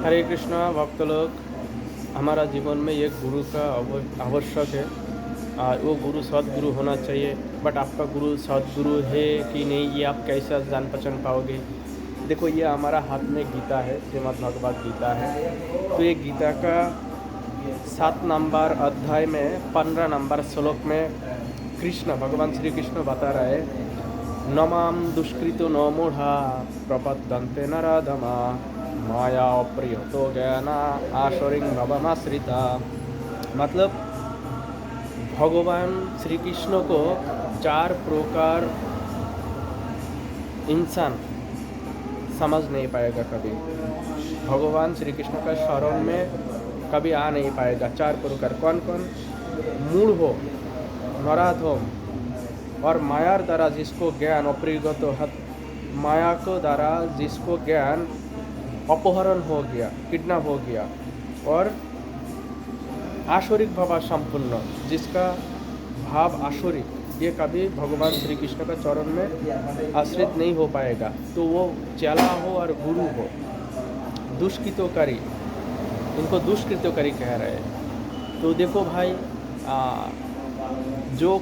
हरे कृष्णा भक्त लोग, हमारा जीवन में एक गुरु का आवश्यक है। वो गुरु सद्गुरु होना चाहिए। बट आपका गुरु सद्गुरु है कि नहीं, ये आप कैसे जान पहचान पाओगे? देखो, ये हमारा हाथ में गीता है, श्रीमद् भगवद गीता है। तो ये गीता का 7 नंबर अध्याय में 15 नंबर श्लोक में कृष्ण, भगवान श्री कृष्ण बता रहे हैं, नमाम दुष्कृतो न मूढ़ा प्रपद्यन्ते नराधमा माया अप्रियतो ज्ञाना आशरिंग भवमाश्रिता। मतलब भगवान श्री कृष्ण को 4 प्रकार इंसान समझ नहीं पाएगा कभी। भगवान श्री कृष्ण का शरण में कभी आ नहीं पाएगा। 4 प्रकार कौन कौन? मूढ़ हो, नराधम, और माया द्वारा जिसको ज्ञान अप्रियगत हो, माया को द्वारा जिसको ज्ञान अपहरण हो गया, किडनैप हो गया, और आशुरिक भाव संपूर्ण, जिसका भाव आशुरिक, ये कभी भगवान श्री कृष्ण का चरण में आश्रित नहीं हो पाएगा। तो वो चेला हो और गुरु हो, दुष्कृतोकारी, इनको दुष्कृतोकारी कह रहे हैं। तो देखो भाई, जो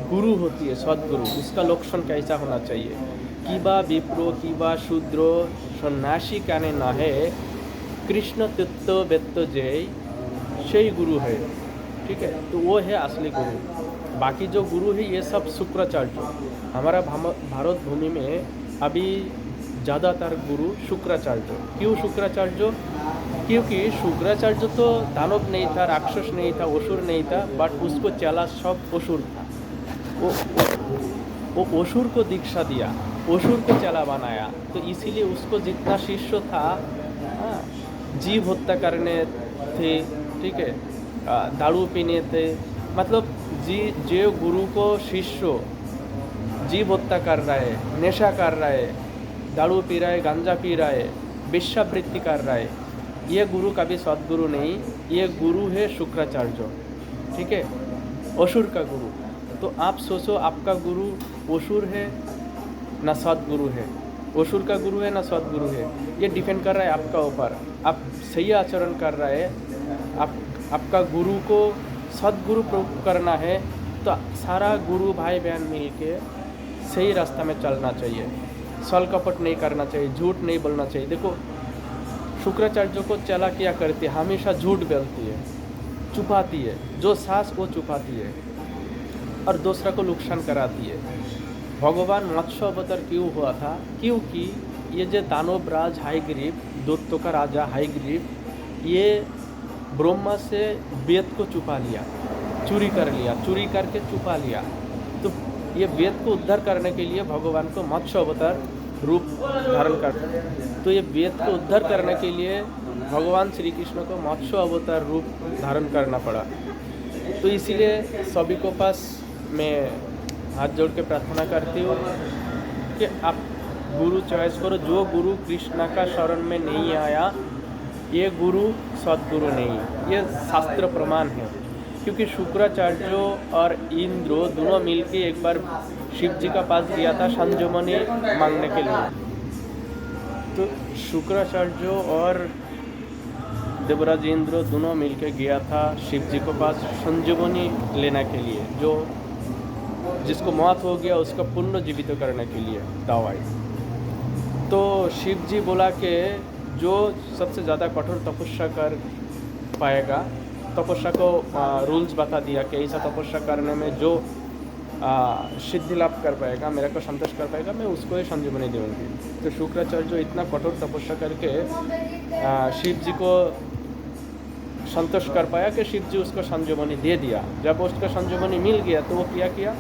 गुरु होती है सद्गुरु, उसका लक्षण कैसा होना चाहिए? किबा विप्रो किबा शूद्रो सन्यासी काने ना है, कृष्ण तत्व वेत्त जय, सही गुरु है। ठीक है, तो वो है असली गुरु। बाकी जो गुरु है ये सब शुक्राचार्य। हमारा भारत भूमि में अभी ज़्यादातर गुरु शुक्राचार्य। क्यों शुक्राचार्य? क्योंकि शुक्राचार्य तो दानव नहीं था, राक्षस नहीं था, असुर नहीं था, बट उसको चला सब असुर था। वो असुर को दीक्षा दिया, असुर को चला बनाया। तो इसीलिए उसको जितना शिष्य था, जीव हत्या करने थे, ठीक है, दारू पीने थे। मतलब जो गुरु को शिष्य जीव हत्या कर रहा है, नशा कर रहा है, दारू पी रहा है, गांजा पी रहा है, वेश्यावृत्ति कर रहा है, ये गुरु कभी सद्गुरु नहीं। ये गुरु है शुक्राचार्य। ठीक है, असुर का गुरु। तो आप सोचो, आपका गुरु असुर है ना सद्गुरु है? असुर का गुरु है ना सद्गुरु है? ये डिपेंड कर रहा है आपका ऊपर। आप सही आचरण कर रहा है, आपका गुरु को सद्गुरु प्रयोग करना है, तो सारा गुरु भाई बहन मिल के सही रास्ता में चलना चाहिए। छल कपट नहीं करना चाहिए, झूठ नहीं बोलना चाहिए। देखो, शुक्राचार्य को चला क्या करती है, हमेशा झूठ बोलती है, छुपाती है, जो सास वो छुपाती है और दूसरा को नुकसान कराती है। भगवान मत्स्य अवतार क्यों हुआ था? क्योंकि ये जो दानवराज हायग्रीव, दैत्यों का राजा हायग्रीव, ये ब्रह्मा से वेद को छुपा लिया, चोरी कर लिया, चोरी करके छुपा लिया। तो ये वेद को उद्धार करने के लिए भगवान को मत्स्य अवतार रूप धारण कर, तो ये वेद को उद्धार करने के लिए भगवान श्री कृष्ण को मत्स्य अवतार रूप धारण करना पड़ा। तो इसीलिए सभी को पास मैं हाथ जोड़ के प्रार्थना करती हूँ कि आप गुरु चॉइस करो। जो गुरु कृष्ण का शरण में नहीं आया, ये गुरु सद्गुरु नहीं, ये शास्त्र प्रमाण है। क्योंकि शुक्राचार्य और इंद्र दोनों मिलके एक बार शिव जी का पास गया था संजीवनी मांगने के लिए। तो शुक्राचार्य और देवराज इंद्र दोनों मिलके गया था शिव जी को पास संजीवनी लेने के लिए, जो जिसको मौत हो गया उसका पुनर्जीवित करने के लिए दवाई। तो शिव जी बोला कि जो सबसे ज़्यादा कठोर तपस्या कर पाएगा, तपस्या को रूल्स बता दिया कि ऐसा तपस्या करने में जो सिद्धि लाभ कर पाएगा, मेरा को संतोष कर पाएगा, मैं उसको ही संजीवनी दूंगी। तो शुक्राचार्य जो इतना कठोर तपस्या करके शिव जी को संतोष कर पाया कि शिव जी उसको संजीवनी दे दिया। जब उसको संजीवनी मिल गया तो वो क्या किया,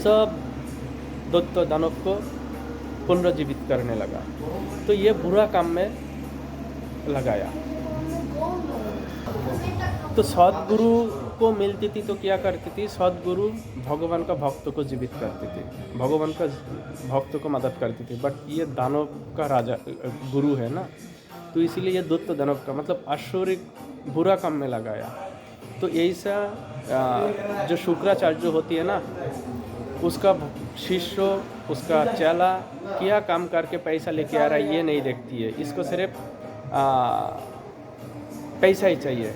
सब दैत्य दानव को पुनर्जीवित करने लगा। तो ये बुरा काम में लगाया। तो सद्गुरु को मिलती थी तो क्या करती थी? सद्गुरु भगवान का भक्त को जीवित करती थी, भगवान का भक्त को मदद करती थी। बट ये दानव का राजा गुरु है ना, तो इसीलिए ये दैत्य दानव का मतलब आसुरिक बुरा काम में लगाया। तो ऐसा जो शुक्राचार्य होती है ना, उसका शिष्य उसका चेला क्या काम करके पैसा लेके आ रहा है ये नहीं देखती है, इसको सिर्फ पैसा ही चाहिए।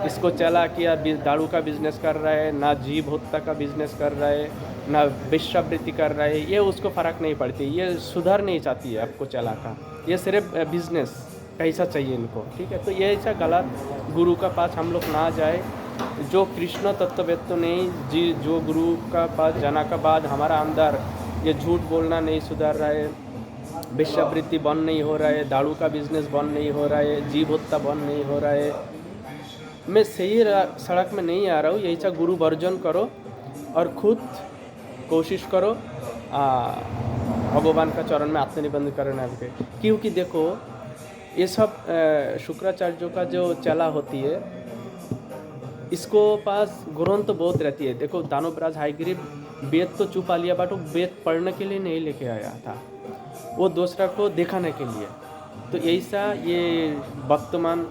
इसको चला किया दारू का बिजनेस कर रहा है, ना जीव हत्या का बिजनेस कर रहा है, ना वेश्यावृत्ति कर रहा है, ये उसको फ़र्क नहीं पड़ती, ये सुधार नहीं चाहती है आपको चला का, ये सिर्फ बिजनेस पैसा चाहिए इनको, ठीक है। तो ये ऐसा गलत गुरु का पास हम लोग ना जाए। जो कृष्ण तत्ववेत्ता तो नहीं जी, जो गुरु का पास जाना का बाद हमारा अंदर ये झूठ बोलना नहीं सुधार रहा है, वेश्यावृत्ति बंद नहीं हो रहा है, दारू का बिजनेस बंद नहीं हो रहा है, जीव हत्या बंद नहीं हो रहा है, मैं सही सड़क में नहीं आ रहा हूँ, यही सा गुरु वर्जन करो और खुद कोशिश करो भगवान का चरण में आत्मनिबंध करने के। क्योंकि देखो ये सब शुक्राचार्यों का जो चला होती है, इसको पास ग्रंथ तो बहुत रहती है। देखो दानवराज हायग्रीव वेद तो छुपा लिया, बट वो वेद पढ़ने के लिए नहीं लेके आया था, वो दूसरा को दिखाने के लिए। तो ऐसा ये वर्तमान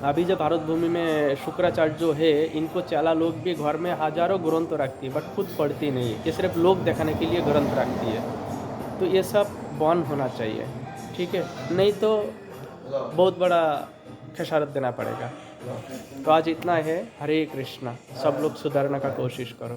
अभी जो भारत भूमि में शुक्राचार्य जो है, इनको चेला लोग भी घर में हजारों ग्रंथ रखती है, बट खुद पढ़ती नहीं है, ये सिर्फ लोग दिखाने के लिए ग्रंथ रखती है। तो ये सब बंद होना चाहिए, ठीक है, नहीं तो बहुत बड़ा खसारत देना पड़ेगा। तो आज इतना है। हरे कृष्णा। सब लोग सुधारने का कोशिश करो।